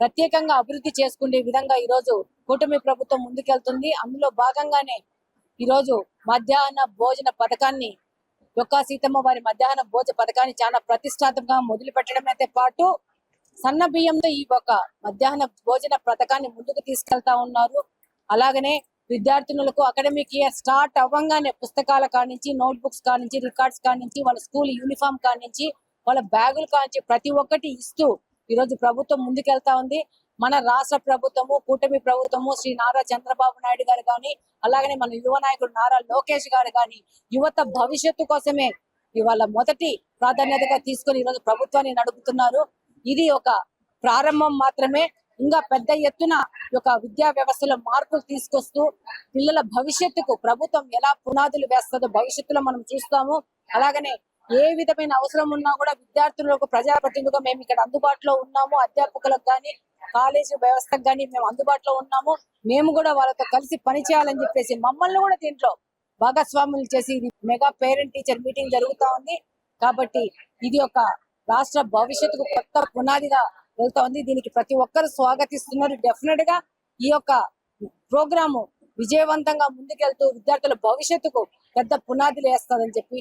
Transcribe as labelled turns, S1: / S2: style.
S1: ప్రత్యేకంగా అభివృద్ధి చేసుకునే విధంగా ఈ రోజు కూటమి ప్రభుత్వం ముందుకెళ్తుంది. అందులో భాగంగానే ఈ రోజు మధ్యాహ్న భోజన పథకాన్ని యొక్క సీతమ్మ వారి మధ్యాహ్న భోజన పథకాన్ని చాలా ప్రతిష్టాత్మకంగా మొదలు పెట్టడంతో పాటు సన్న బియ్యంతో ఈ ఒక మధ్యాహ్న భోజన పథకాన్ని ముందుకు తీసుకెళ్తా ఉన్నారు. అలాగనే విద్యార్థినులకు అకాడమిక్ ఇయర్ స్టార్ట్ అవ్వగానే పుస్తకాల కానించి, నోట్ బుక్స్ కానించి, రికార్డ్స్ కానించి, వాళ్ళ స్కూల్ యూనిఫామ్ కానించి, వాళ్ళ బ్యాగులు కానించి ప్రతి ఒక్కటి ఇస్తూ ఈ రోజు ప్రభుత్వం ముందుకెళ్తా ఉంది. మన రాష్ట్ర ప్రభుత్వము, కూటమి ప్రభుత్వము, శ్రీ నారా చంద్రబాబు నాయుడు గారు కానీ, అలాగనే మన యువ నాయకుడు నారా లోకేష్ గారు కానీ యువత భవిష్యత్తు కోసమే ఇవాళ మొదటి ప్రాధాన్యతగా తీసుకొని ఈరోజు ప్రభుత్వాన్ని నడుపుతున్నారు. ఇది ఒక ప్రారంభం మాత్రమే. ఇంకా పెద్ద ఎత్తున యొక్క విద్యా వ్యవస్థలో మార్పులు తీసుకొస్తూ పిల్లల భవిష్యత్తుకు ప్రభుత్వం ఎలా పునాదులు వేస్తుందో భవిష్యత్తులో మనం చూస్తాము. అలాగనే ఏ విధమైన అవసరం ఉన్నా కూడా విద్యార్థులకు ప్రజాప్రతినిధులుగా మేము ఇక్కడ అందుబాటులో ఉన్నాము. అధ్యాపకులకు కానీ, కాలేజీ వ్యవస్థకు కానీ మేము అందుబాటులో ఉన్నాము. మేము కూడా వాళ్ళతో కలిసి పనిచేయాలని చెప్పేసి మమ్మల్ని కూడా దీంట్లో భాగస్వాములు చేసి మెగా పేరెంట్ టీచర్ మీటింగ్ జరుగుతా ఉంది. కాబట్టి ఇది ఒక రాష్ట్ర భవిష్యత్తుకు కొత్త పునాదిగా వెళ్తా ఉంది. దీనికి ప్రతి ఒక్కరు స్వాగతిస్తున్నారు. డెఫినెట్ గా ఈ యొక్క ప్రోగ్రాము విజయవంతంగా ముందుకెళ్తూ విద్యార్థుల భవిష్యత్తుకు పెద్ద పునాదులు వేస్తారని చెప్పి